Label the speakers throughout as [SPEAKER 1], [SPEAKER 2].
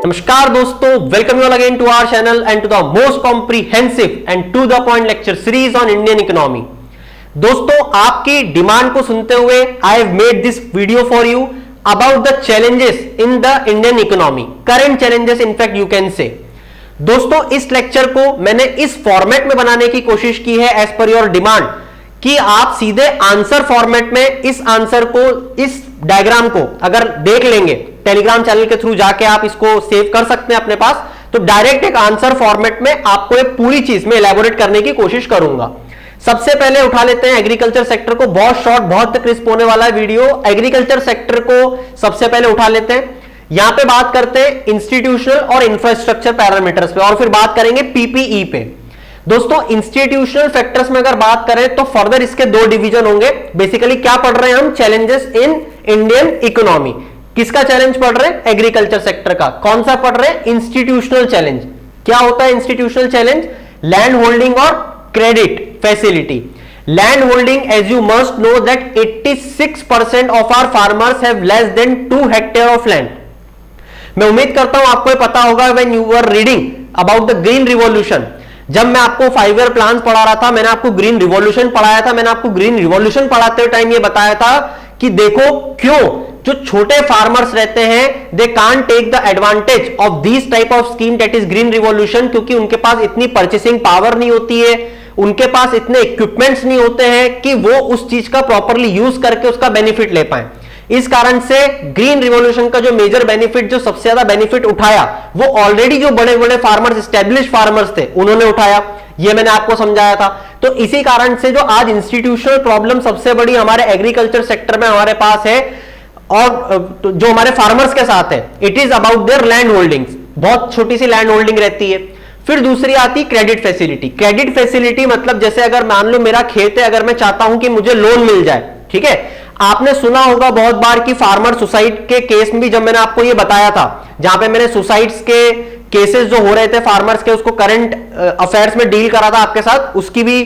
[SPEAKER 1] नमस्कार दोस्तों, welcome you all again to our channel and to the most comprehensive and to the point lecture series on Indian economy. दोस्तों, आपकी demand को सुनते हुए I have made this video for you about the challenges in the Indian economy, current challenges in fact you can say. दोस्तों, इस lecture को मैंने इस फॉर्मेट में बनाने की कोशिश की है एज पर योर डिमांड कि आप सीधे आंसर फॉर्मेट में इस आंसर को, इस डायग्राम को अगर देख लेंगे, टेलीग्राम चैनल के थ्रू जाके आप इसको सेव कर सकते हैं अपने पास, तो डायरेक्ट एक आंसर फॉर्मेट में आपको एक पूरी चीज में इलैबोरेट करने की कोशिश करूंगा। सबसे पहले उठा लेते हैं एग्रीकल्चर सेक्टर को। बहुत शॉर्ट, बहुत क्रिस्प होने वाला है वीडियो। एग्रीकल्चर सेक्टर को सबसे पहले उठा लेते हैं। यहां पे बात करते हैं इंस्टीट्यूशनल और इंफ्रास्ट्रक्चर पैरामीटर्स पे, और फिर बात करेंगे पीपीई पे। दोस्तों, इंस्टीट्यूशनल फैक्टर्स में अगर बात करें तो फर्दर इसके दो डिवीजन होंगे। बेसिकली क्या पढ़ रहे हैं हम? Challenges in Indian economy. किसका चैलेंज पढ़ रहे हैं? एग्रीकल्चर सेक्टर का। कौन सा पढ़ रहे हैं? Institutional challenge. क्या होता है इंस्टीट्यूशनल चैलेंज? लैंड होल्डिंग और credit facility. Land holding, as you must know that 86% of our farmers have less than 2 hectare of land. मैं उम्मीद करता हूं आपको पता होगा, when you were reading about the green revolution, जब मैं आपको 5 ईयर प्लान पढ़ा रहा था, मैंने आपको ग्रीन रिवॉल्यूशन पढ़ाया था। मैंने आपको ग्रीन रिवॉल्यूशन पढ़ाते टाइम ये बताया था कि देखो क्यों जो छोटे फार्मर्स रहते हैं, they can't take the advantage of this type of scheme that is green revolution, क्योंकि उनके पास इतनी परचेसिंग पावर नहीं होती है, उनके पास इतने इक्विपमेंट्स नहीं होते हैं कि वो उस चीज का प्रॉपरली यूज करके उसका बेनिफिट ले पाए। इस कारण से ग्रीन रिवॉल्यूशन का जो मेजर बेनिफिट, जो सबसे ज्यादा बेनिफिट उठाया, वो ऑलरेडी जो बड़े बड़े फार्मर्स, एस्टेब्लिश फार्मर्स थे, उन्होंने उठाया। ये मैंने आपको समझाया था। तो इसी कारण से जो आज इंस्टीट्यूशनल प्रॉब्लम सबसे बड़ी हमारे एग्रीकल्चर सेक्टर में हमारे पास है और जो हमारे फार्मर्स के साथ है, it is about their land holdings. बहुत छोटी सी लैंड होल्डिंग रहती है। फिर दूसरी आती क्रेडिट फैसिलिटी। क्रेडिट फैसिलिटी मतलब जैसे अगर मान लो मेरा खेत है, अगर मैं चाहता हूं कि मुझे लोन मिल जाए, ठीक है। आपने सुना होगा बहुत बार कि फार्मर सुसाइड के केस में भी, जब मैंने आपको ये बताया था, जहां पे मैंने सुसाइड्स के केसेस जो हो रहे थे फार्मर्स के, उसको करंट अफेयर्स में डील करा था आपके साथ, उसकी भी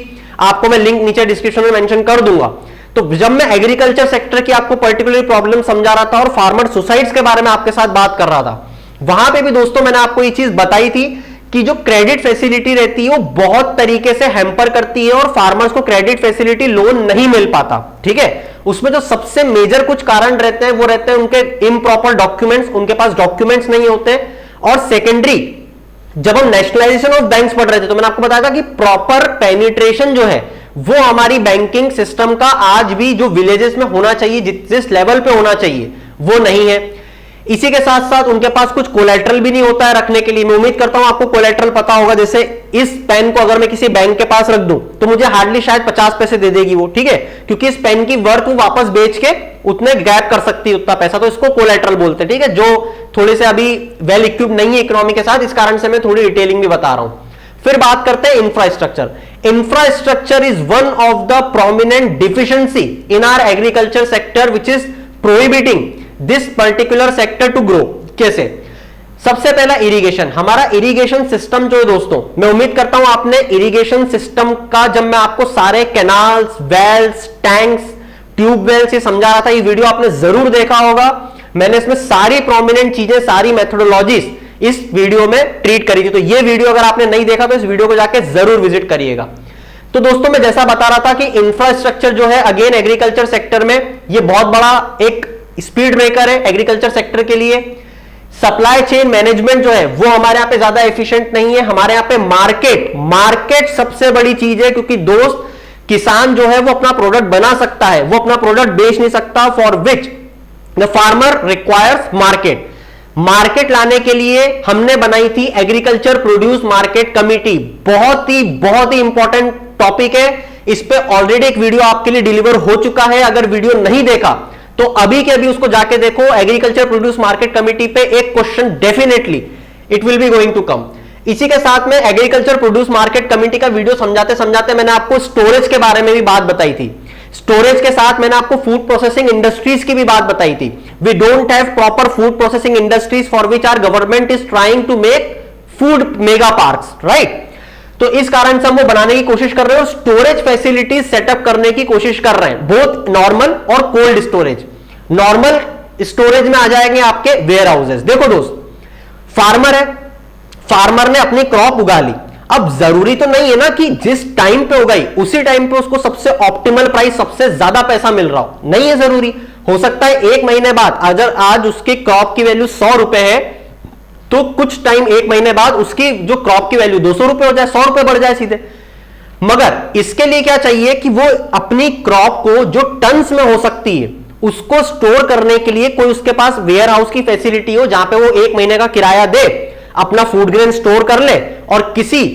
[SPEAKER 1] आपको मैं लिंक नीचे डिस्क्रिप्शन में मेंशन कर दूंगा। तो जब मैं एग्रीकल्चर सेक्टर की आपको पर्टिकुलर प्रॉब्लम समझा रहा था और फार्मर सुसाइड्स के बारे में आपके साथ बात कर रहा था, वहां पे भी दोस्तों मैंने आपको ये चीज बताई थी कि जो क्रेडिट फैसिलिटी रहती है वो बहुत तरीके से हैम्पर करती है और फार्मर्स को क्रेडिट फैसिलिटी, लोन नहीं मिल पाता, ठीक है। उसमें जो सबसे मेजर कुछ कारण रहते हैं वो रहते हैं उनके इम्प्रॉपर डॉक्यूमेंट्स, उनके पास डॉक्यूमेंट्स नहीं होते। और सेकेंडरी, जब हम नेशनलाइजेशन ऑफ बैंक्स पढ़ रहे थे तो मैंने आपको बताया था कि प्रॉपर पेनिट्रेशन जो है वो हमारी बैंकिंग सिस्टम का आज भी जो विलेजेस में होना चाहिए, जिस लेवल पे होना चाहिए, वो नहीं है। इसी के साथ साथ उनके पास कुछ कोलैटरल भी नहीं होता है रखने के लिए। मैं उम्मीद करता हूं आपको कोलैटरल पता होगा। जैसे इस पेन को अगर मैं किसी बैंक के पास रख दूं तो मुझे हार्डली शायद 50 पैसे दे देगी वो, ठीक है, क्योंकि इस पेन की वर्थ वो वापस बेच के उतने गैप कर सकती है उतना पैसा, तो इसको कोलैटरल बोलते हैं, ठीक है। जो थोड़े से अभी वेल इक्विप्ड नहीं है इकोनॉमी के साथ, इस कारण से मैं थोड़ी डिटेलिंग भी बता रहा हूं। फिर बात करते हैं infrastructure. Infrastructure is one of the prominent deficiency in our agriculture sector which is prohibiting this particular sector to grow. कैसे? सबसे पहला इरिगेशन। हमारा इरिगेशन सिस्टम जो है दोस्तों, मैं उम्मीद करता हूं आपने इरिगेशन सिस्टम का, जब मैं आपको सारे कैनाल्स, वेल्स, टैंक्स, ट्यूबवेल्स ये समझा रहा था, ये वीडियो आपने जरूर देखा होगा। मैंने इसमें सारी प्रोमिनेंट चीजें, सारी मेथोडोलॉजीज इस वीडियो में ट्रीट करी थी। तो ये वीडियो अगर आपने नहीं देखा तो इस वीडियो को जाके जरूर विजिट करिएगा। तो दोस्तों, मैं जैसा बता रहा था कि इंफ्रास्ट्रक्चर जो है, अगेन एग्रीकल्चर सेक्टर में ये बहुत बड़ा एक स्पीड ब्रेकर है एग्रीकल्चर सेक्टर के लिए। सप्लाई चेन मैनेजमेंट जो है वो हमारे यहां पे ज्यादा एफिशिएंट नहीं है। हमारे यहां पे मार्केट सबसे बड़ी चीज है, क्योंकि दोस्त, किसान जो है वो अपना प्रोडक्ट बना सकता है, वो अपना प्रोडक्ट बेच नहीं सकता, for which the farmer requires market. Market लाने के लिए हमने बनाई थी एग्रीकल्चर प्रोड्यूस मार्केट कमिटी। बहुत ही इंपॉर्टेंट टॉपिक है। इस पे ऑलरेडी एक वीडियो आपके लिए डिलीवर हो चुका है। अगर वीडियो नहीं देखा तो अभी के अभी उसको जाके देखो। एग्रीकल्चर प्रोड्यूस मार्केट कमिटी पे एक question definitely it will be going to come. इसी के साथ में एग्रीकल्चर प्रोड्यूस मार्केट कमिटी का वीडियो समझाते समझाते मैंने आपको स्टोरेज के बारे में भी बात बताई थी। स्टोरेज के साथ मैंने आपको फूड प्रोसेसिंग इंडस्ट्रीज की भी बात बताई थी। We don't have proper food processing industries for which our government is trying to make food mega parks, right. तो इस कारण से हम वो बनाने की कोशिश कर रहे हैं और स्टोरेज फैसिलिटीज सेटअप करने की कोशिश कर रहे हैं, बोथ नॉर्मल और कोल्ड स्टोरेज। नॉर्मल स्टोरेज में आ जाएंगे आपके वेयर हाउसेज। देखो दोस्त, फार्मर है, फार्मर ने अपनी क्रॉप उगा ली। अब जरूरी तो नहीं है ना कि जिस टाइम पे उगाई उसी टाइम पे उसको सबसे ऑप्टिमल प्राइस, सबसे ज्यादा पैसा मिल रहा हो, नहीं है जरूरी। हो सकता है 1 महीने बाद, अगर आज उसकी क्रॉप की वैल्यू 100 रुपए है तो कुछ टाइम 1 महीने बाद उसकी जो क्रॉप की वैल्यू 200 रुपए हो जाए, 100 रुपए बढ़ जाए सीधे। मगर इसके लिए क्या चाहिए कि वो अपनी क्रॉप को जो टन्स में हो सकती है उसको स्टोर करने के लिए कोई उसके पास वेयर हाउस की फैसिलिटी हो, जहां पे वो 1 महीने का किराया दे, अपना फूड ग्रेन स्टोर कर ले और किसी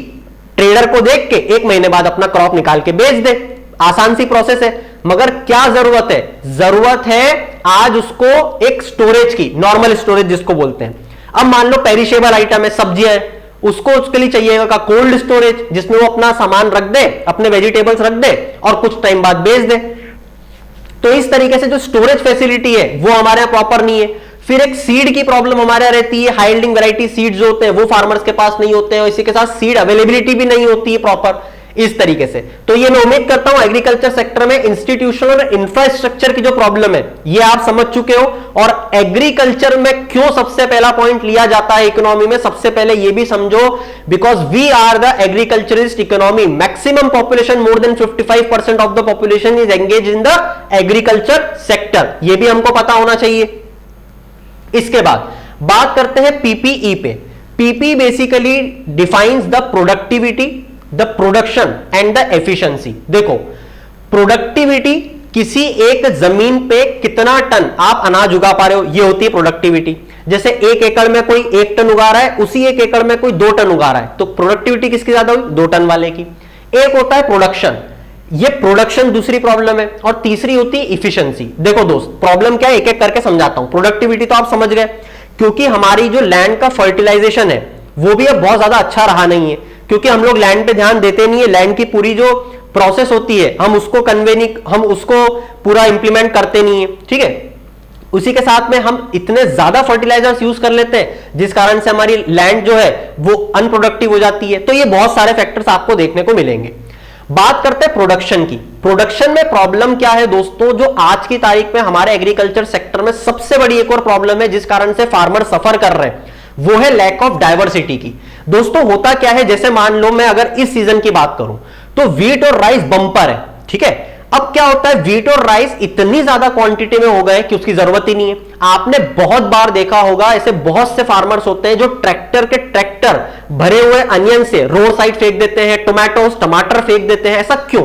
[SPEAKER 1] ट्रेडर को देख के 1 महीने बाद अपना क्रॉप निकाल के बेच दे। आसान सी प्रोसेस है। मगर क्या जरूरत है? जरूरत है आज उसको एक स्टोरेज की, नॉर्मल स्टोरेज जिसको बोलते हैं। अब मान लो पेरिशेबल आइटम है, सब्जियां है, उसको उसके लिए चाहिएगा कोल्ड स्टोरेज, जिसमें वो अपना सामान रख दे, अपने वेजिटेबल्स रख दे और कुछ टाइम बाद बेच दे। तो इस तरीके से जो स्टोरेज फैसिलिटी है वो हमारे यहां प्रॉपर नहीं है। फिर एक सीड की प्रॉब्लम हमारे यहां रहती है। हाई यील्डिंग वैरायटी सीड्स जो होते हैं वो फार्मर्स के पास नहीं होते हैं और इसी के साथ सीड अवेलेबिलिटी भी नहीं होती है प्रॉपर, इस तरीके से। तो ये मैं उम्मीद करता हूं एग्रीकल्चर सेक्टर में इंस्टीट्यूशनल और इंफ्रास्ट्रक्चर की जो प्रॉब्लम है ये आप समझ चुके हो। और एग्रीकल्चर में क्यों सबसे पहला पॉइंट लिया जाता है इकोनॉमी में, सबसे पहले ये भी समझो, because we are the agriculturist economy. Maximum population, more than 55% of the population is engage in the agriculture sector, ये भी हमको पता होना चाहिए। इसके बाद बात करते हैं पीपीई पे। PP basically defines the productivity, the production and the efficiency. देखो, प्रोडक्टिविटी किसी एक जमीन पे कितना टन आप अनाज उगा पा रहे हो, ये होती है प्रोडक्टिविटी। जैसे 1 एकड़ में कोई 1 टन उगा रहा है, उसी 1 एकड़ में कोई 2 टन उगा रहा है, तो प्रोडक्टिविटी किसकी ज्यादा हुई? 2 टन वाले की। एक होता है प्रोडक्शन, ये प्रोडक्शन दूसरी प्रॉब्लम है। और तीसरी होती है इफिशिएंसी। देखो दोस्त, प्रॉब्लम क्या है एक एक करके समझाता हूं। प्रोडक्टिविटी तो आप समझ गए, क्योंकि हमारी जो लैंड का फर्टिलाइजेशन है वो भी अब बहुत ज्यादा अच्छा रहा नहीं है, क्योंकि हम लोग लैंड पे ध्यान देते नहीं है। लैंड की पूरी जो प्रोसेस होती है हम उसको हम उसको पूरा इंप्लीमेंट करते नहीं है, ठीक है। उसी के साथ में हम इतने ज्यादा फर्टिलाइजर्स यूज कर लेते हैं जिस कारण से हमारी लैंड जो है वो अनप्रोडक्टिव हो जाती है। तो ये बहुत सारे फैक्टर्स आपको देखने को मिलेंगे। बात करते हैं प्रोडक्शन की। प्रोडक्शन में प्रॉब्लम क्या है दोस्तों, जो आज की तारीख में हमारे एग्रीकल्चर सेक्टर में सबसे बड़ी एक और प्रॉब्लम है जिस कारण से फार्मर सफर कर रहे हैं, वो है लैक ऑफ डाइवर्सिटी की। दोस्तों होता क्या है, जैसे मान लो मैं अगर इस सीजन की बात करूं तो व्हीट और राइस बंपर है, ठीक है। अब क्या होता है, व्हीट और राइस इतनी ज्यादा क्वांटिटी में हो गए कि उसकी जरूरत ही नहीं है। आपने बहुत बार देखा होगा, ऐसे बहुत से फार्मर्स होते हैं जो ट्रैक्टर के ट्रैक्टर भरे हुए अनियन से रोड साइड फेंक देते हैं, टोमेटोस टमाटर फेंक देते हैं। ऐसा क्यों?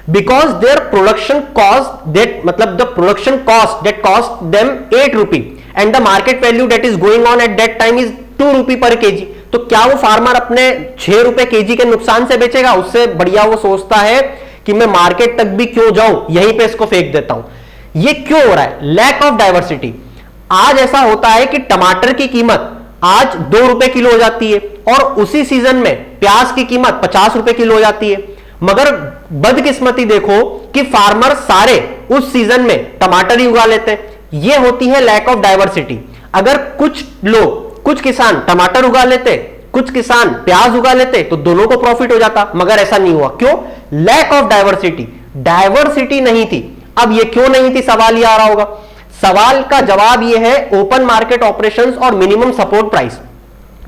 [SPEAKER 1] Because their production cost that, मतलब the production cost that cost them 8 rupee and the market value that is going on at that time is 2 rupee per KG. तो क्या वो फार्मर अपने 6 रुपए केजी के नुकसान से बेचेगा? उससे बढ़िया वो सोचता है कि मैं मार्केट तक भी क्यों जाऊं, यहीं पे इसको फेंक देता हूं। ये क्यों हो रहा है? Lack of diversity. आज ऐसा होता है कि टमाटर की कीमत आज 2 रुपए किलो हो जाती है और उसी सीजन में प्याज की कीमत 50 रुपए किलो हो जाती है। मगर बदकिस्मती देखो कि फार्मर सारे उस सीजन में टमाटर ही उगा लेते हैं। यह होती है लैक ऑफ डाइवर्सिटी। अगर कुछ लोग, कुछ किसान टमाटर उगा लेते, कुछ किसान प्याज उगा लेते तो दोनों को प्रॉफिट हो जाता, मगर ऐसा नहीं हुआ। क्यों? Lack of diversity. डाइवर्सिटी नहीं थी। अब ये क्यों नहीं थी, सवाल ये आ रहा होगा। सवाल का जवाब ये है ओपन मार्केट ऑपरेशंस और मिनिमम सपोर्ट प्राइस।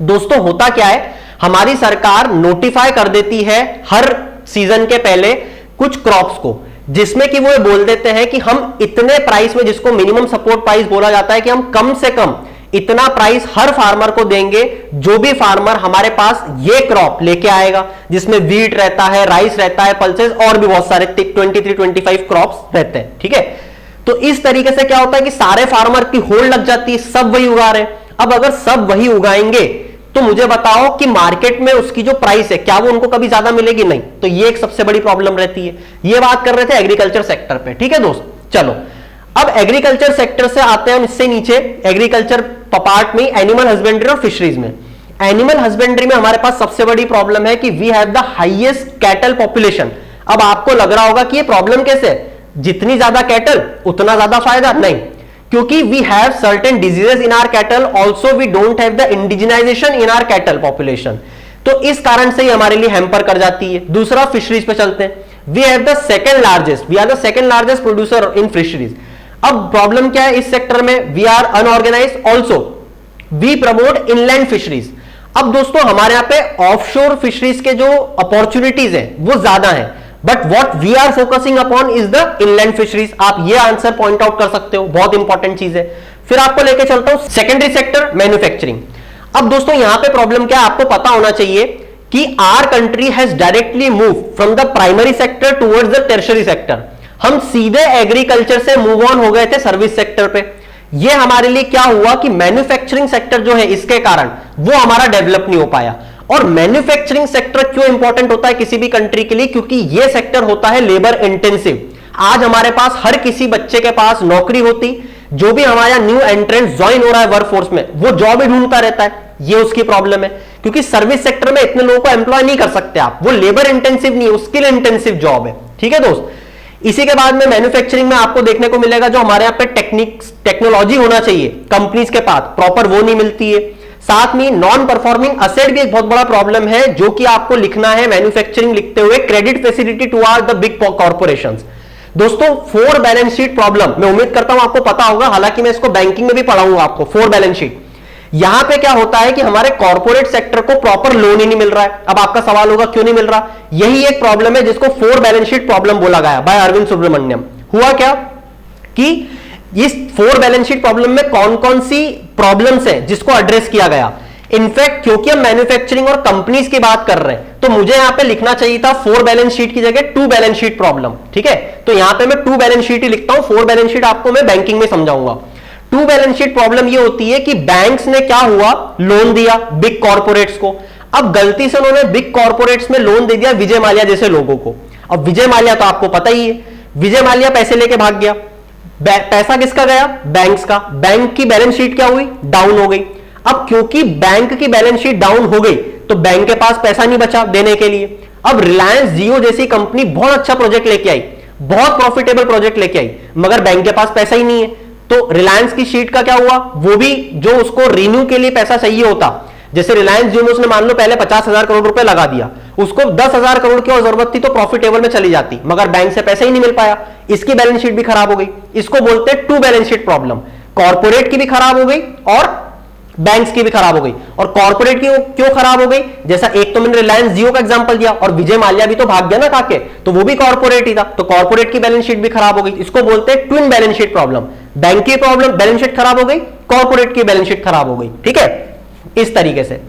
[SPEAKER 1] दोस्तों होता क्या है, हमारी सरकार नोटिफाई कर देती है हर सीजन के पहले कुछ क्रॉप्स को, जिसमें कि वो बोल देते हैं कि हम इतने प्राइस में, जिसको मिनिमम सपोर्ट प्राइस बोला जाता है, कि हम कम से कम इतना प्राइस हर फार्मर को देंगे जो भी फार्मर हमारे पास ये क्रॉप लेके आएगा, जिसमें व्हीट रहता है, राइस रहता है, पल्सेस और भी बहुत सारे 23-25 क्रॉप्स रहते हैं, ठीक है। तो इस तरीके से क्या होता है कि सारे फार्मर की होल्ड लग जाती है, सब वही उगा रहे हैं। अब अगर सब वही उगाएंगे तो मुझे बताओ कि मार्केट में उसकी जो प्राइस है क्या वो उनको कभी ज्यादा मिलेगी? नहीं। तो ये एक सबसे बड़ी प्रॉब्लम रहती है। ये बात कर रहे थे एग्रीकल्चर सेक्टर पे, ठीक है दोस्त। चलो अब एग्रीकल्चर सेक्टर से आते हैं हम इससे नीचे एग्रीकल्चर पार्ट में, एनिमल हस्बेंड्री और फिशरीज में। एनिमल हस्बेंड्री में हमारे पास सबसे बड़ी प्रॉब्लम है कि we have the highest cattle population. अब आपको लग रहा होगा कि ये प्रॉब्लम कैसे है, जितनी ज्यादा कैटल उतना ज्यादा फायदा? नहीं, क्योंकि we have certain diseases in our cattle, also we don't have the indigenization in our cattle population. तो इस कारण से ही हमारे लिए हैम्पर कर जाती है। दूसरा फिशरीज पे चलते हैं। We have the second largest, we are the second largest producer in fisheries. अब प्रॉब्लम क्या है इस सेक्टर में? We are unorganized also, we promote inland fisheries. अब दोस्तों हमारे यहां पे ऑफशोर फिशरीज के जो अपॉर्चुनिटीज है वो ज्यादा है, but what we are focusing upon is the inland fisheries. आप ये आंसर पॉइंट आउट कर सकते हो, बहुत इंपॉर्टेंट चीज है। फिर आपको लेके चलता हूं सेकेंडरी सेक्टर मैन्युफैक्चरिंग। अब दोस्तों यहां पे प्रॉब्लम क्या है आपको पता होना चाहिए कि our country has directly move from the primary sector towards the tertiary sector. हम सीधे एग्रीकल्चर से मूव ऑन हो गए थे सर्विस सेक्टर पे। ये हमारे लिए क्या हुआ कि मैन्युफैक्चरिंग सेक्टर जो है इसके कारण वो हमारा डेवलप नहीं हो पाया। और मैन्युफैक्चरिंग सेक्टर क्यों इंपॉर्टेंट होता है किसी भी कंट्री के लिए? क्योंकि ये सेक्टर होता है लेबर इंटेंसिव। आज हमारे पास हर किसी बच्चे के पास नौकरी होती, जो भी हमारा न्यू एंट्रेंस ज्वाइन हो रहा है वर्कफोर्स में वो जॉब ही ढूंढता रहता है। ये उसकी प्रॉब्लम है, क्योंकि सर्विस सेक्टर में इतने लोगों को एम्प्लॉय नहीं कर सकते आप, वो लेबर इंटेंसिव नहीं है, स्किल इंटेंसिव जॉब है। ठीक है दोस्त, इसी के बाद में मैन्युफैक्चरिंग में आपको देखने को मिलेगा जो हमारे यहाँ पे टेक्नोलॉजी होना चाहिए कंपनीज के पास प्रॉपर वो नहीं मिलती है। साथ में नॉन परफॉर्मिंग असेट भी एक बहुत बड़ा प्रॉब्लम है, जो कि आपको लिखना है मैन्युफैक्चरिंग लिखते हुए, credit facility toward the big corporations. दोस्तों 4 बैलेंस शीट प्रॉब्लम मैं उम्मीद करता हूं आपको पता होगा, हालांकि मैं इसको बैंकिंग में भी पढ़ाऊंगा आपको। 4 बैलेंस शीट, यहां पे क्या होता है कि हमारे कॉर्पोरेट सेक्टर को प्रॉपर लोन ही नहीं मिल रहा है। अब आपका सवाल होगा क्यों नहीं मिल रहा? यही एक प्रॉब्लम है जिसको 4 बैलेंस शीट प्रॉब्लम बोला गया बाय अरविंद सुब्रमण्यम। हुआ क्या कि इस 4 बैलेंस शीट प्रॉब्लम में कौन कौन सी प्रॉब्लम्स है जिसको एड्रेस किया गया। इनफैक्ट क्योंकि हम मैन्युफैक्चरिंग और कंपनीज की बात कर रहे हैं तो मुझे यहां पे लिखना चाहिए था 4 बैलेंस शीट की जगह 2 बैलेंस शीट प्रॉब्लम। ठीक है, तो यहां पे मैं 2 बैलेंस शीट ही लिखता हूं, 4 बैलेंस शीट आपको मैं बैंकिंग में समझाऊंगा। 2 बैलेंस शीट प्रॉब्लम ये होती है कि बैंक्स ने क्या हुआ, लोन दिया बिग कॉर्पोरेट्स को। अब गलती से उन्होंने बिग कॉर्पोरेट्स में लोन दे दिया विजय माल्या जैसे लोगों को। अब विजय माल्या तो आपको पता ही है, विजय माल्या पैसे लेके भाग गया, पैसा किसका गया? बैंक्स का। बैंक की बैलेंस शीट क्या हुई? डाउन हो गई। अब क्योंकि बैंक की बैलेंस शीट डाउन हो गई तो बैंक के पास पैसा नहीं बचा देने के लिए। अब रिलायंस जियो जैसी कंपनी बहुत अच्छा प्रोजेक्ट लेके आई, बहुत प्रॉफिटेबल प्रोजेक्ट लेके आई, मगर बैंक के पास पैसा ही नहीं है। तो रिलायंस की शीट का क्या हुआ? वो भी जो उसको रिन्यू के लिए पैसा चाहिए होता, जैसे रिलायंस जियो में उसने मान लो पहले 50,000 करोड़ रुपए लगा दिया, उसको 10,000 करोड़ की और जरूरत थी तो प्रॉफिटेबल में चली जाती, मगर बैंक से पैसा ही नहीं मिल पाया, इसकी बैलेंस शीट भी खराब हो गई। इसको बोलते हैं 2 बैलेंस शीट प्रॉब्लम। कॉर्पोरेट की भी खराब हो गई और बैंक्स की भी खराब हो गई। और कॉर्पोरेट की क्यों खराब हो गई? जैसा एक तो मैंने रिलायंस जियो का एग्जांपल दिया, और विजय माल्या भी तो भाग गया ना खाके, तो वो भी कॉर्पोरेट ही था, तो कॉर्पोरेट की बैलेंस शीट भी खराब हो गई। इसको बोलते हैं twin balance sheet problem. Bank की प्रॉब्लम बैलेंस शीट खराब हो गई, कॉर्पोरेट की बैलेंस शीट खराब हो गई। ठीक है, इस तरीके से।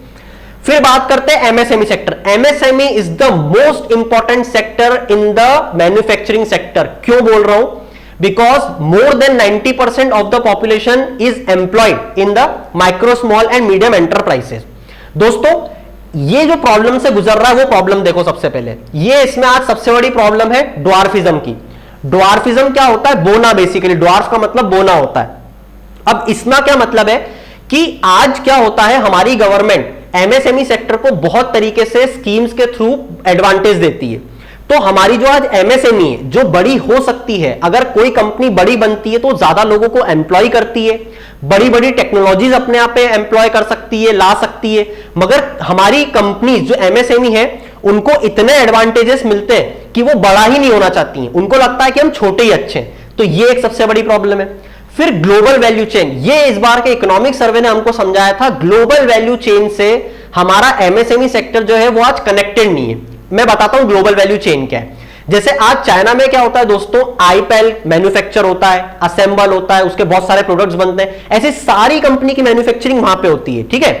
[SPEAKER 1] फिर बात करते हैं MSME sector. MSME is the most important sector in the manufacturing sector. क्यों बोल रहा हूं? Because more than 90% of the population is employed in the micro, small and medium enterprises. दोस्तों ये जो प्रॉब्लम से गुजर रहा है वो प्रॉब्लम देखो। सबसे पहले ये इसमें आज सबसे बड़ी प्रॉब्लम है ड्वार्फिज्म की। ड्वार्फिज्म क्या होता है? बोना। बेसिकली ड्वार्फ का मतलब बोना होता है। अब इसमें क्या मतलब है कि आज क्या होता है, हमारी गवर्नमेंट एमएसएमई सेक्टर को बहुत तरीके से स्कीम्स के थ्रू एडवांटेज देती है। तो हमारी जो आज एमएसएमई है जो बड़ी हो सकती है, अगर कोई कंपनी बड़ी बनती है तो ज्यादा लोगों को एम्प्लॉय करती है, बड़ी बड़ी टेक्नोलॉजीज अपने आप पे एम्प्लॉय कर सकती है, ला सकती है। मगर हमारी कंपनी जो एमएसएमई है उनको इतने एडवांटेजेस मिलते हैं कि वो बड़ा ही नहीं होना चाहती हैं, उनको लगता है कि हम छोटे ही अच्छे हैं। तो ये एक सबसे बड़ी प्रॉब्लम है। फिर ग्लोबल वैल्यू चेन, ये इस बार के इकोनॉमिक सर्वे ने हमको समझाया था, ग्लोबल वैल्यू चेन से हमारा एमएसएमई सेक्टर जो है वो आज कनेक्टेड नहीं है। मैं बताता हूं ग्लोबल वैल्यू चेन क्या है। जैसे आज चाइना में क्या होता है दोस्तों, आईपेल मैन्युफैक्चर होता है, असेंबल होता है, उसके बहुत सारे प्रोडक्ट्स बनते हैं, ऐसी सारी कंपनी की मैन्युफैक्चरिंग वहां पे होती है। ठीक है,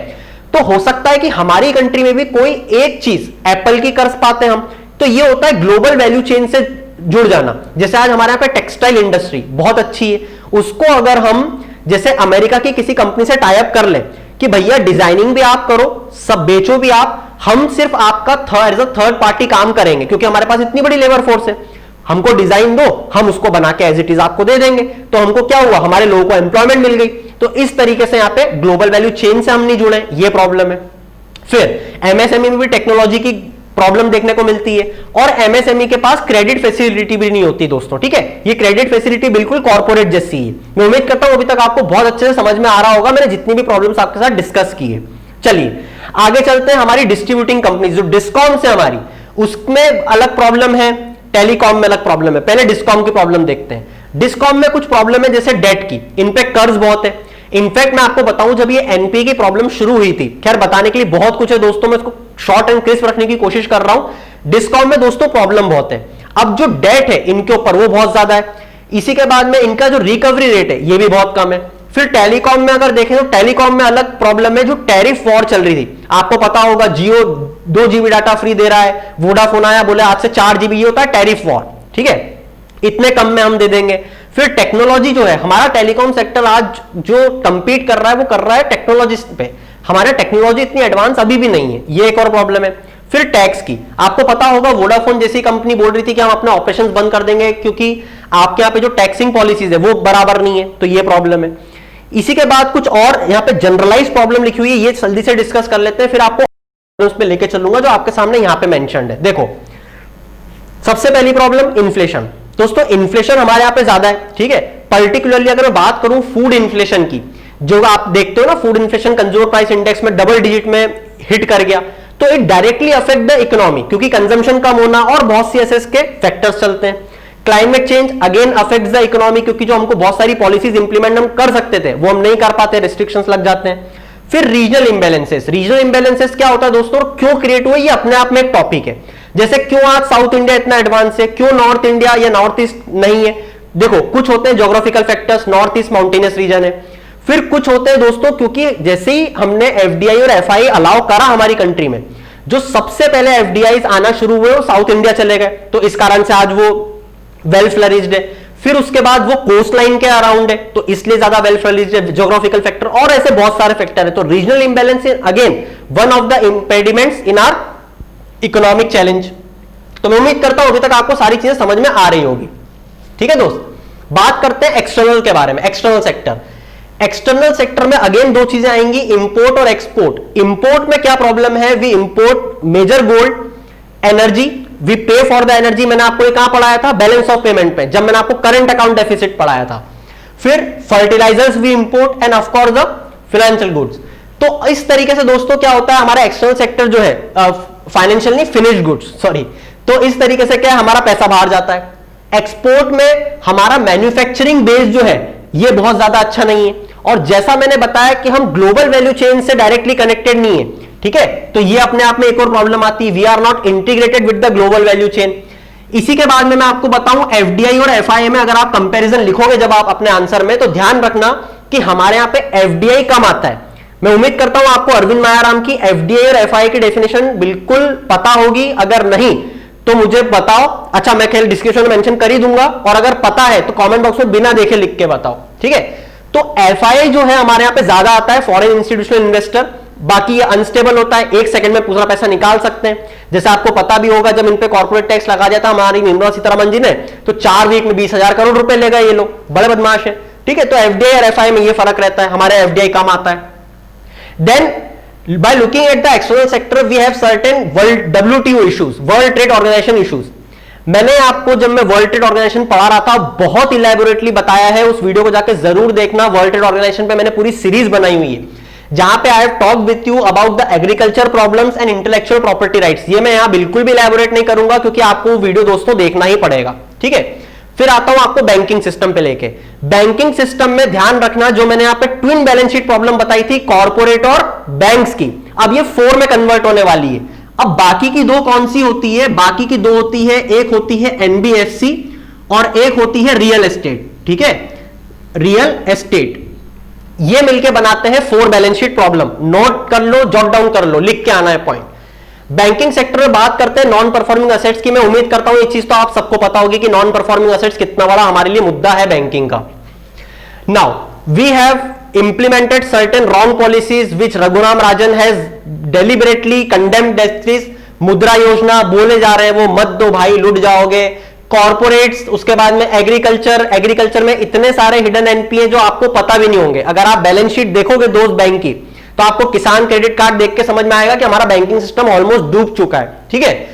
[SPEAKER 1] तो हो सकता है कि हमारी कंट्री में भी कोई एक चीज एप्पल की कर पाते हैं हम, तो ये होता है ग्लोबल वैल्यू चेन से जुड़ जाना। जैसे आज हमारे यहाँ पे टेक्सटाइल इंडस्ट्री बहुत अच्छी है, उसको अगर हम जैसे अमेरिका की किसी कंपनी से टाई अप कर ले कि भैया डिजाइनिंग भी आप करो, सब बेचो भी आप, हम सिर्फ आपका थर्ड पार्टी काम करेंगे क्योंकि हमारे पास इतनी बड़ी लेबर फोर्स है, हमको डिजाइन दो, हम उसको बना के एज इट इज आपको दे देंगे। तो हमको क्या हुआ, हमारे लोगों को एम्प्लॉयमेंट मिल गई। तो इस तरीके से यहां पे ग्लोबल वैल्यू चेन से हम नहीं जुड़े, ये प्रॉब्लम है। फिर एमएसएमई में भी टेक्नोलॉजी की प्रॉब्लम देखने को मिलती है, और एमएसएमई के पास क्रेडिट फैसिलिटी भी नहीं होती दोस्तों। ठीक है, ये क्रेडिट फैसिलिटी बिल्कुल कॉर्पोरेट जैसी है। मैं उम्मीद करता हूं अभी तक आपको बहुत अच्छे से समझ में आ रहा होगा, मैंने जितनी भी प्रॉब्लम्स आपके साथ डिस्कस की है। चलिए आगे चलते हैं। हमारी डिस्ट्रीब्यूटिंग कंपनी जो डिस्कॉम से हमारी, उसमें अलग प्रॉब्लम है, टेलीकॉम में अलग प्रॉब्लम है। पहले डिस्कॉम की प्रॉब्लम देखते हैं। डिस्कॉम में कुछ प्रॉब्लम है जैसे डेट की, इन पे कर्ज बहुत है, इनफैक्ट मैं आपको बताऊं, जब ये एनपीए की प्रॉब्लम शुरू हुई थी, खैर बताने के लिए बहुत कुछ है दोस्तों, मैं इसको शॉर्ट एंड क्रिस्प रखने की कोशिश कर रहा हूं। डिस्कॉम में दोस्तों प्रॉब्लम बहुत है, अब जो डेट है इनके ऊपर वो बहुत ज्यादा है, इसी के बाद में इनका जो रिकवरी रेट है ये भी बहुत कम है। फिर टेलीकॉम में अगर देखें तो टेलीकॉम में अलग प्रॉब्लम है, जो टैरिफ वॉर चल रही थी, आपको पता होगा जियो 2 GB डाटा फ्री दे रहा है, वोडाफोन आया बोले आज से 4 GB, ये होता है टैरिफ वॉर, ठीक है, इतने कम में हम दे देंगे। फिर टेक्नोलॉजी जो है, हमारा टेलीकॉम सेक्टर आज जो कंपीट कर रहा है वो कर रहा है टेक्नोलॉजी पे, हमारे टेक्नोलॉजी इतनी एडवांस अभी भी नहीं है, ये एक और प्रॉब्लम है। फिर टैक्स की, आपको पता होगा वोडाफोन जैसी कंपनी बोल रही थी कि हम अपने ऑपरेशंस बंद कर देंगे क्योंकि आपके यहाँ पे जो टैक्सिंग पॉलिसीज है वो बराबर नहीं है, तो ये प्रॉब्लम है। इसी के बाद कुछ और यहाँ पे जनरलाइज प्रॉब्लम लिखी हुई है, ये जल्दी से डिस्कस कर लेते हैं, फिर आपको उस पे लेके चलूंगा जो आपके सामने यहाँ पे मेंशन्ड है। देखो सबसे पहली प्रॉब्लम इन्फ्लेशन। दोस्तों इन्फ्लेशन हमारे यहाँ पे ज्यादा है, ठीक है, पर्टिकुलरली अगर मैं बात करूं फूड इन्फ्लेशन की, जो आप देखते हो ना food inflation consumer price index में डबल डिजिट में हिट कर गया, तो it directly affect the economy, क्योंकि कंजम्पशन कम होना और बहुत सी ऐसे के फैक्टर्स चलते हैं। Climate change again affects the economy, क्योंकि जो हमको बहुत सारी पॉलिसीज इंप्लीमेंट हम कर सकते थे वो हम नहीं कर पाते, रिस्ट्रिक्शंस लग जाते हैं। फिर रीजनल इंबैलेंसेस, रीजनल इंबैलेंसेस क्या होता है दोस्तों, क्यों क्रिएट हुए, ये अपने आप में एक टॉपिक है। जैसे क्यों आज साउथ इंडिया इतना एडवांस है, क्यों नॉर्थ इंडिया या नॉर्थ ईस्ट नहीं है, देखो कुछ होते हैं geographical factors, north east mountainous region है। फिर कुछ होते हैं दोस्तों, क्योंकि जैसे ही हमने एफडीआई और एफआई अलाउ करा हमारी कंट्री में, जो सबसे पहले एफडीआई आना शुरू हुए वो साउथ इंडिया चले गए, तो इस कारण से आज वो वेल फ्लरिश्ड है। फिर उसके बाद वो कोस्ट लाइन के अराउंड है, तो इसलिए ज्यादा वेल फ्लरिश्ड है, ज्योग्राफिकल फैक्टर और ऐसे बहुत सारे फैक्टर है। तो regional imbalance again one of the impediments in our economic challenge. तो मैं उम्मीद करता हूं अभी तक आपको सारी चीजें समझ में आ रही होगी, ठीक है दोस्त। बात करते हैं एक्सटर्नल के बारे में, एक्सटर्नल सेक्टर। एक्सटर्नल सेक्टर में अगेन दो चीजें आएंगी, इंपोर्ट और एक्सपोर्ट। इंपोर्ट में क्या प्रॉब्लम है, we import major gold, energy, we pay for the energy. मैंने आपको ये कहां पढ़ाया था, बैलेंस ऑफ पेमेंट पे, जब मैंने आपको करंट अकाउंट डेफिसिट पढ़ाया था। फिर fertilizers we import and of course the financial goods. तो इस तरीके से दोस्तों क्या होता है, हमारा एक्सटर्नल सेक्टर जो है, फाइनेंशियल नहीं फिनिश्ड गुड्स सॉरी, तो इस तरीके से क्या हमारा पैसा बाहर जाता है। एक्सपोर्ट में हमारा मैन्युफैक्चरिंग बेस जो है ये बहुत ज्यादा अच्छा नहीं है, और जैसा मैंने बताया कि हम ग्लोबल वैल्यू चेन से डायरेक्टली कनेक्टेड नहीं है, ठीक है, तो ये अपने आप में एक और प्रॉब्लम आती है, we are not integrated with the global value chain. इसी के बाद में मैं आपको बताऊं एफडीआई और एफआईआई में अगर आप कंपैरिजन लिखोगे जब आप अपने आंसर में, तो ध्यान रखना कि हमारे यहां पे एफडीआई कम आता है। मैं उम्मीद करता हूं आपको अरविंद मायाराम की एफडीआई और एफआईआई की डेफिनेशन बिल्कुल पता होगी, अगर नहीं तो मुझे बताओ। अच्छा मैं खेल डिस्क्रिप्शन में मेंशन कर ही दूंगा, और अगर पता है तो कमेंट बॉक्स में बिना देखे लिख के बताओ, ठीक है। तो एफआईआई जो है हमारे यहां पे ज्यादा आता है, फॉरेन इंस्टीट्यूशनल इन्वेस्टर, बाकी ये अनस्टेबल होता है, एक सेकंड में पूरा पैसा निकाल सकते हैं। जैसे आपको पता भी होगा जब इन पे कॉर्पोरेट टैक्स लगा जाता हमारी निर्मला सीतारमण जी ने, तो 4 वीक में 20,000 करोड़ रुपए ले गए ये लोग, बड़े बदमाश है, ठीक है। तो एफडीआई और एफआईआई में ये फर्क रहता है, हमारे एफडीआई कम आता है। Then by looking at the external sector we have certain world WTO issues, World Trade Organization issues। मैंने आपको जब मैं वर्ल्ड ट्रेड ऑर्गेनाइजेशन पढ़ा रहा था बहुत इलेबोरेटली बताया है, उस वीडियो को जाकर जरूर देखना। वर्ल्ड ट्रेड ऑर्गेनाइजेशन पे मैंने पूरी सीरीज बनाई हुई है जहां पे I have talk with you about the agriculture problems and intellectual property rights. ये मैं यहां बिल्कुल भी इलेबोरेट नहीं करूंगा क्योंकि आपको वीडियो दोस्तों देखना ही पड़ेगा, ठीक है। फिर आता हूं आपको बैंकिंग सिस्टम पे लेके। बैंकिंग सिस्टम में ध्यान रखना, जो मैंने यहां पे ट्विन बैलेंस शीट प्रॉब्लम बताई थी कॉर्पोरेट और बैंक्स की, अब ये 4 में कन्वर्ट होने वाली है। अब बाकी की 2 कौन सी होती है, बाकी की 2 होती है, एक होती है एनबीएफसी और एक होती है रियल एस्टेट, ठीक है, रियल एस्टेट। ये मिलके बनाते हैं 4 बैलेंस शीट प्रॉब्लम। नोट कर लो, जॉट डाउन कर लो, लिख के आना है पॉइंट। बैंकिंग सेक्टर में बात करते हैं नॉन परफॉर्मिंग असेट्स की। मैं उम्मीद करता हूं एक चीज तो आप सबको पता होगी कि नॉन परफॉर्मिंग असेट्स कितना बड़ा हमारे लिए मुद्दा है बैंकिंग का। Now we have implemented certain wrong policies which Raghuram Rajan has deliberately condemned as this। मुद्रा योजना बोले जा रहे हैं वो मत दो भाई, लुट जाओगे। कॉर्पोरेट्स, उसके बाद में एग्रीकल्चर में इतने सारे हिडन एनपीए जो आपको पता भी नहीं होंगे। अगर आप बैलेंस शीट देखोगे दोस्त बैंक की, तो आपको किसान क्रेडिट कार्ड देख के समझ में आएगा कि हमारा बैंकिंग सिस्टम ऑलमोस्ट डूब चुका है, ठीक है।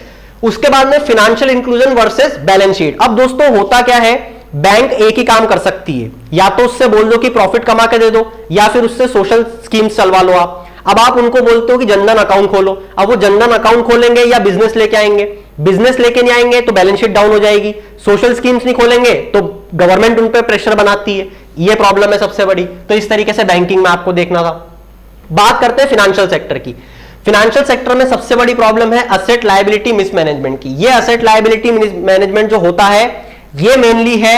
[SPEAKER 1] उसके बाद में financial inclusion versus balance sheet. अब दोस्तों होता क्या है, बैंक एक ही काम कर सकती है, या तो उससे बोल दो कि प्रॉफिट कमा के दे दो, या फिर उससे सोशल स्कीम्स चलवा लो आप। अब आप उनको बोलते हो कि जनधन अकाउंट खोलो, अब वो जनधन अकाउंट खोलेंगे या बिजनेस लेके आएंगे, बिजनेस लेके नहीं आएंगे तो बैलेंस शीट डाउन हो जाएगी, सोशल स्कीम्स नहीं खोलेंगे तो गवर्नमेंट उन पर प्रेशर बनाती है। ये प्रॉब्लम है सबसे बड़ी। तो इस तरीके से बैंकिंग में आपको देखना था। बात करते हैं फाइनेंशियल सेक्टर की। फाइनेंशियल सेक्टर में सबसे बड़ी प्रॉब्लम है असेट लायबिलिटी मिसमैनेजमेंट की। ये असेट लायबिलिटी मैनेजमेंट जो होता है ये मेनली है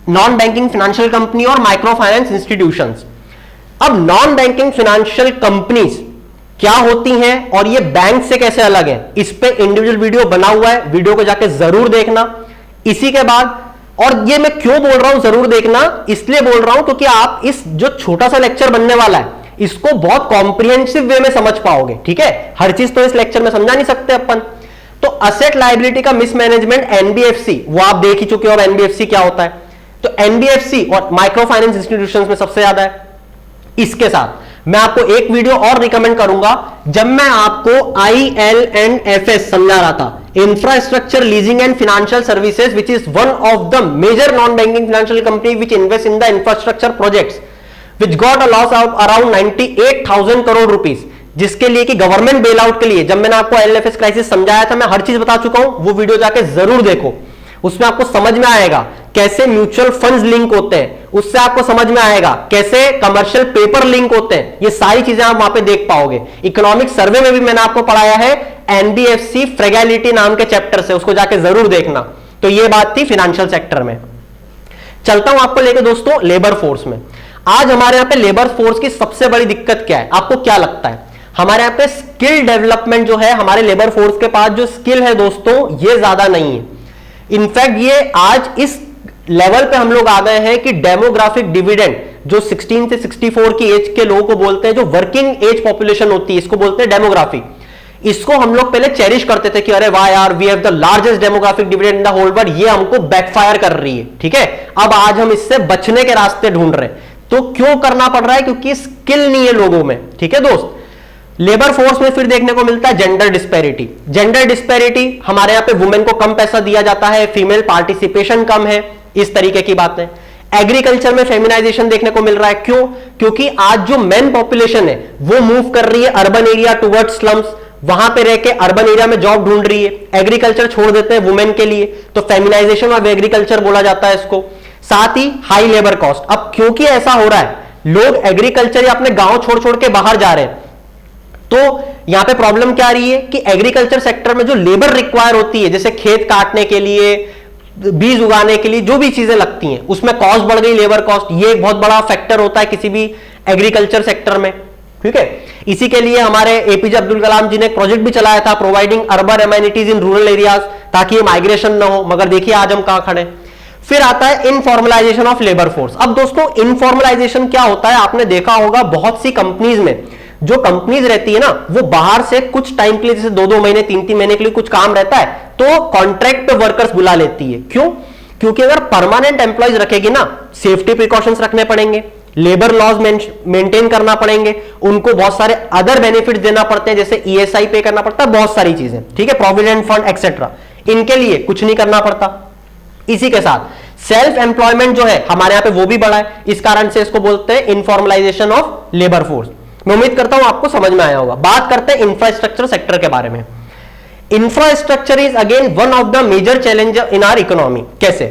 [SPEAKER 1] नॉन बैंकिंग फाइनेंशियल कंपनी और माइक्रो फाइनेंस इंस्टीट्यूशंस। अब नॉन बैंकिंग फाइनेंशियल कंपनीज क्या होती हैं और ये बैंक से कैसे अलग है, इस पे इंडिविजुअल वीडियो बना हुआ है, वीडियो को जाके जरूर देखना। इसी के बाद, और ये मैं क्यों बोल रहा हूं जरूर देखना, इसलिए बोल रहा हूं क्योंकि आप इस जो छोटा सा लेक्चर बनने वाला है इसको बहुत कॉम्प्रिहेंसिव वे में समझ पाओगे। ठीक है, हर चीज तो इस लेक्चर में समझा नहीं सकते अपन। तो असेट लायबिलिटी का मिसमैनेजमेंट एनबीएफसी, वो आप देख ही चुके हो एनबीएफसी क्या होता है। तो एनबीएफसी और माइक्रो फाइनेंस इंस्टीट्यूशंस में सबसे ज्यादा है। इसके साथ मैं आपको एक वीडियो और रिकमेंड करूंगा, जब मैं आपको IL&FS समझा रहा था, infrastructure leasing and financial services, which is one of the major non banking financial company which invest in the infrastructure projects which got a loss of around 98,000 crore rupees, जिसके लिए कि गवर्नमेंट बेल आउट के लिए, जब मैंने आपको IL&FS crisis समझाया था, मैं हर चीज बता चुका हूं, वो वीडियो जाके जरूर देखो। उसमें आपको समझ में आएगा कैसे म्यूचुअल फंड्स लिंक होते हैं, उससे आपको समझ में आएगा कैसे कमर्शियल पेपर लिंक होते हैं। ये सारी चीजें आप वहां पे देख पाओगे। इकोनॉमिक सर्वे में भी मैंने आपको पढ़ाया है एनबीएफसी फ्रेगैलिटी नाम के चैप्टर से, उसको जाके जरूर देखना। तो ये बात थी फाइनेंशियल सेक्टर में। चलता हूं आपको लेके दोस्तों लेबर फोर्स में। आज हमारे यहां पे लेबर फोर्स की सबसे बड़ी दिक्कत क्या है, आपको क्या लगता है? हमारे यहां पे स्किल डेवलपमेंट जो है, हमारे लेबर फोर्स के पास जो स्किल है दोस्तों, ये ज्यादा नहीं है। इनफैक्ट ये आज इस लेवल पे हम लोग आ गए हैं कि डेमोग्राफिक डिविडेंड, जो 16 से 64 की एज के लोगों को बोलते हैं, जो वर्किंग एज पॉपुलेशन होती है, इसको बोलते हैं डेमोग्राफी। इसको हम लोग पहले चेरिश करते थे कि अरे वाह यार, we have the largest demographic dividend in the whole world, ये हमको बैकफायर कर रही है। ठीक है, अब आज हम इससे बचने के रास्ते ढूंढ रहे हैं। तो क्यों करना पड़ रहा है? क्योंकि स्किल नहीं है लोगों में। ठीक है दोस्त, लेबर फोर्स में फिर देखने को मिलता है जेंडर डिस्पैरिटी। जेंडर डिस्पैरिटी, हमारे यहां पे वुमेन को कम पैसा दिया जाता है, फीमेल पार्टिसिपेशन कम है, इस तरीके की बातें। एग्रीकल्चर में फेमिनाइजेशन देखने को मिल रहा है। क्यों? क्योंकि आज जो मेन पॉपुलेशन है वो मूव कर रही है अर्बन एरिया टुवर्ड्स स्लम्स, वहां पे रह के अर्बन एरिया में जॉब ढूंढ रही है, एग्रीकल्चर छोड़ देते हैं वुमेन के लिए, तो फेमिनाइजेशन ऑफ एग्रीकल्चर बोला जाता है इसको। साथ ही हाई लेबर कॉस्ट। अब क्योंकि ऐसा हो रहा है, लोग एग्रीकल्चर या अपने गांव छोड़ छोड़ के बाहर जा रहे हैं, तो यहां पे प्रॉब्लम क्या आ रही है कि एग्रीकल्चर सेक्टर में जो लेबर रिक्वायर होती है, जैसे खेत काटने के लिए, बीज उगाने के लिए जो भी चीजें लगती हैं, उसमें कॉस्ट बढ़ गई, लेबर कॉस्ट। ये एक बहुत बड़ा फैक्टर होता है किसी भी एग्रीकल्चर सेक्टर में। ठीक है, इसी के लिए हमारे एपीजे अब्दुल कलाम जी ने एक प्रोजेक्ट भी चलाया था, providing urban amenities in rural areas, ताकि ये माइग्रेशन ना हो। मगर देखिए आज हम कहां खड़े। फिर आता है इनफॉर्मलाइजेशन ऑफ लेबर फोर्स। अब दोस्तों इनफॉर्मलाइजेशन क्या होता है, आपने देखा होगा बहुत सी कंपनीज में, जो कंपनीज रहती है ना, वो बाहर से कुछ टाइम के लिए, जैसे 2-2 महीने 3-3 महीने के लिए कुछ काम रहता है, तो कॉन्ट्रैक्ट पे वर्कर्स बुला लेती है। क्यों? क्योंकि अगर परमानेंट एम्प्लॉयज रखेगी ना, सेफ्टी प्रिकॉशंस रखने पड़ेंगे, लेबर लॉज मेंटेन करना पड़ेंगे, उनको बहुत सारे अदर बेनिफिट्स देना पड़ते हैं, जैसे ESI पे करना पड़ता है, बहुत सारी चीजें। ठीक है, प्रोविडेंट फंड एक्सेट्रा, इनके लिए कुछ नहीं करना पड़ता। इसी के साथ सेल्फ एम्प्लॉयमेंट जो है हमारे यहां पे वो भी बढ़ा है, इस कारण से इसको बोलते हैं इनफॉर्मलाइजेशन ऑफ लेबर फोर्स। मैं उम्मीद करता हूं आपको समझ में आया होगा। बात करते हैं इंफ्रास्ट्रक्चर सेक्टर के बारे में। Infrastructure is again one of the major challenge in our economy. कैसे?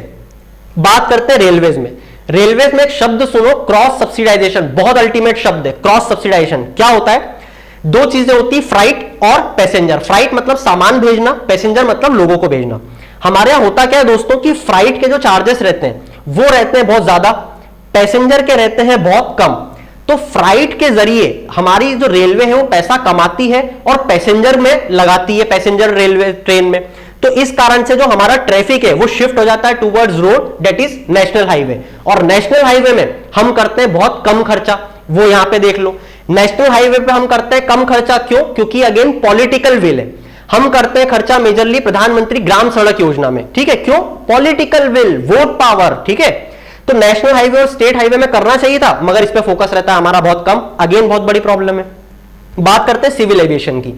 [SPEAKER 1] बात करते हैं रेलवेज में। रेलवेज में एक शब्द सुनो, क्रॉस सब्सिडाइजेशन, बहुत अल्टीमेट शब्द है क्रॉस सब्सिडाइजेशन। क्या होता है? दो चीजें होती, फ्राइट और पैसेंजर। फ्राइट मतलब सामान भेजना, पैसेंजर मतलब लोगों को भेजना। हमारे यहां होता क्या है दोस्तों कि फ्राइट के जो चार्जेस रहते हैं वो रहते हैं बहुत ज्यादा, पैसेंजर के रहते हैं बहुत कम। तो फ्राइट के जरिए हमारी जो रेलवे है वो पैसा कमाती है और पैसेंजर में लगाती है, पैसेंजर रेलवे ट्रेन में। तो इस कारण से जो हमारा ट्रैफिक है वो शिफ्ट हो जाता है towards road, that is national highway. और नेशनल हाईवे में हम करते हैं बहुत कम खर्चा, वो यहां पे देख लो। नेशनल हाईवे पे हम करते हैं कम खर्चा, क्यों? क्योंकि अगेन पॉलिटिकल विल है। हम करते हैं खर्चा मेजरली प्रधानमंत्री ग्राम सड़क योजना में। ठीक है, क्यों? Political will, vote power. ठीक है, तो नेशनल हाईवे और स्टेट हाईवे में करना चाहिए था, मगर इस पे फोकस रहता है हमारा बहुत कम। अगेन बहुत बड़ी प्रॉब्लम है। बात करते हैं सिविल एविएशन की।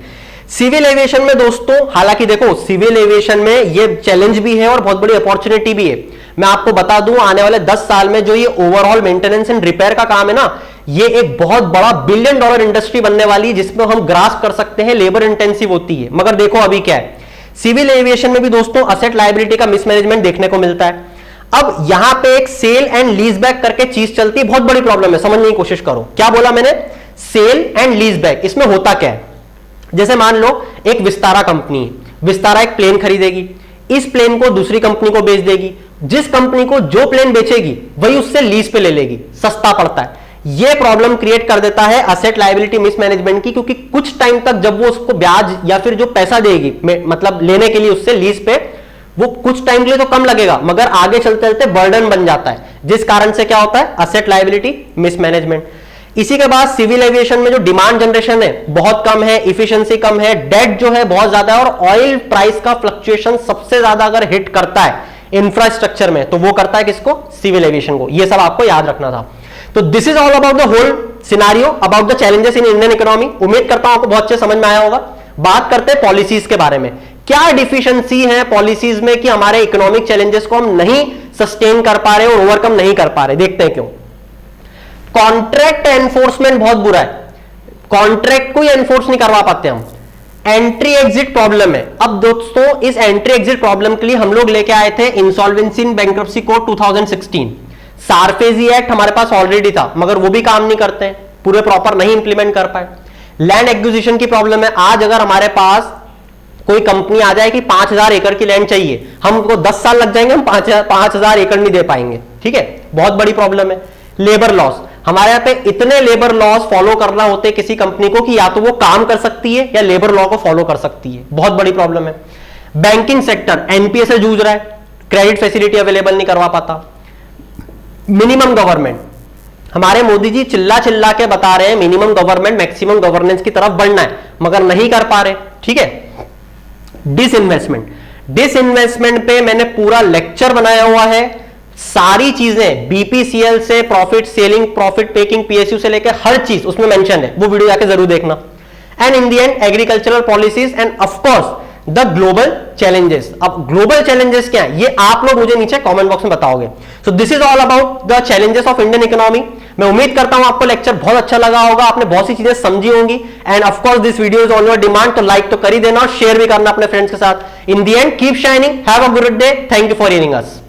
[SPEAKER 1] सिविल एविएशन में दोस्तों, हालांकि देखो सिविल एविएशन में ये चैलेंज भी है और बहुत बड़ी अपॉर्चुनिटी भी है। मैं आपको बता दूं, आने वाले 10 साल में जो ये ओवरऑल मेंटेनेंस एंड रिपेयर का काम है ना, ये एक बहुत बड़ा $1 बिलियन इंडस्ट्री बनने वाली है, जिसमें हम ग्रास्प कर सकते हैं लेबर इंटेंसिव होती है। मगर देखो अभी क्या है, सिविल एविएशन में भी दोस्तों असेट लायबिलिटी का मिसमैनेजमेंट देखने को मिलता है। अब यहां पे एक सेल एंड लीज बैक करके चीज चलती है, बहुत बड़ी प्रॉब्लम है, समझने की कोशिश करो। क्या बोला मैंने? Sale and lease back. इसमें होता क्या है, जैसे मान लो एक विस्तारा कंपनी है, विस्तारा एक प्लेन खरीदेगी, इस प्लेन को दूसरी कंपनी को बेच देगी, जिस कंपनी को जो प्लेन बेचेगी वही उससे लीज पे ले लेगी, सस्ता पड़ता है। यह प्रॉब्लम क्रिएट कर देता है असेट लायबिलिटी मिसमैनेजमेंट की, क्योंकि कुछ टाइम तक जब वो उसको ब्याज या फिर जो पैसा देगी मतलब लेने के लिए उससे लीज पे, वो कुछ टाइम के लिए तो कम लगेगा मगर आगे चलते चलते बर्डन बन जाता है, जिस कारण से क्या होता है? Asset liability mismanagement. इसी के बाद सिविल एविएशन में जो डिमांड जनरेशन है बहुत कम है, इफिशिएंसी कम है, डेट जो है बहुत ज्यादा है, और ऑयल प्राइस का फ्लक्चुएशन सबसे ज्यादा अगर हिट करता है इंफ्रास्ट्रक्चर में तो वो करता है किसको? सिविल एविएशन को। ये सब आपको याद रखना था। तो this is all about the whole scenario about the challenges in Indian economy. उम्मीद करता हूं आपको बहुत अच्छे समझ में आया होगा। बात करते हैं पॉलिसीज के बारे में। क्या डिफिशिएंसी है पॉलिसीज में कि हमारे इकोनॉमिक चैलेंजेस को हम नहीं सस्टेन कर पा रहे और ओवरकम नहीं कर पा रहे? देखते हैं क्यों। कॉन्ट्रैक्ट एनफोर्समेंट बहुत बुरा है, कॉन्ट्रैक्ट को ही एनफोर्स नहीं करवा पाते हम। एंट्री एग्जिट प्रॉब्लम है। अब दोस्तों इस एंट्री एग्जिट प्रॉब्लम के लिए हम लोग लेके आए थे इंसॉल्वेंसी इन बैंक्रप्सी कोड 2016। सारफेजी एक्ट हमारे पास ऑलरेडी था मगर वो भी काम नहीं करते हैं, पूरे प्रॉपर नहीं इंप्लीमेंट कर पाए। लैंड एक्विजिशन की प्रॉब्लम है। आज अगर हमारे पास कोई कंपनी आ जाए कि 5000 एकड़ की लैंड चाहिए, हमको 10 साल लग जाएंगे, हम 5000 एकड़ नहीं दे पाएंगे। ठीक है, बहुत बड़ी प्रॉब्लम है। लेबर लॉस, हमारे यहाँ पे इतने लेबर लॉस फॉलो करना होते हैं किसी कंपनी को कि या तो वो काम कर सकती है या लेबर लॉ को फॉलो कर सकती है, बहुत बड़ी प्रॉब्लम है। बैंकिंग सेक्टर एनपीए से जूझ रहा है, क्रेडिट फैसिलिटी अवेलेबल नहीं करवा पाता। मिनिमम गवर्नमेंट, हमारे मोदी जी चिल्ला चिल्ला के बता रहे हैं मिनिमम गवर्नमेंट मैक्सिमम गवर्नेंस की तरफ बढ़ना है मगर नहीं कर पा रहे। ठीक है। डिसइन्वेस्टमेंट, डिसइन्वेस्टमेंट पे मैंने पूरा लेक्चर बनाया हुआ है। सारी चीजें बीपीसीएल से profit selling, profit taking, PSU से लेकर हर चीज उसमें मेंशन है, वो वीडियो जाके जरूर देखना। And in the end agricultural policies and of course the global challenges. अब ग्लोबल चैलेंजेस क्या है ये आप लोग मुझे नीचे कमेंट बॉक्स में बताओगे। So this is all about the challenges of Indian economy. मैं उम्मीद करता हूं आपको लेक्चर बहुत अच्छा लगा होगा, आपने बहुत सी चीजें समझी होंगी। And of course this video is on your demand, तो लाइक तो कर ही देना और शेयर भी करना अपने फ्रेंड्स के साथ। In the end keep shining, have a good day, thank you for hearing us.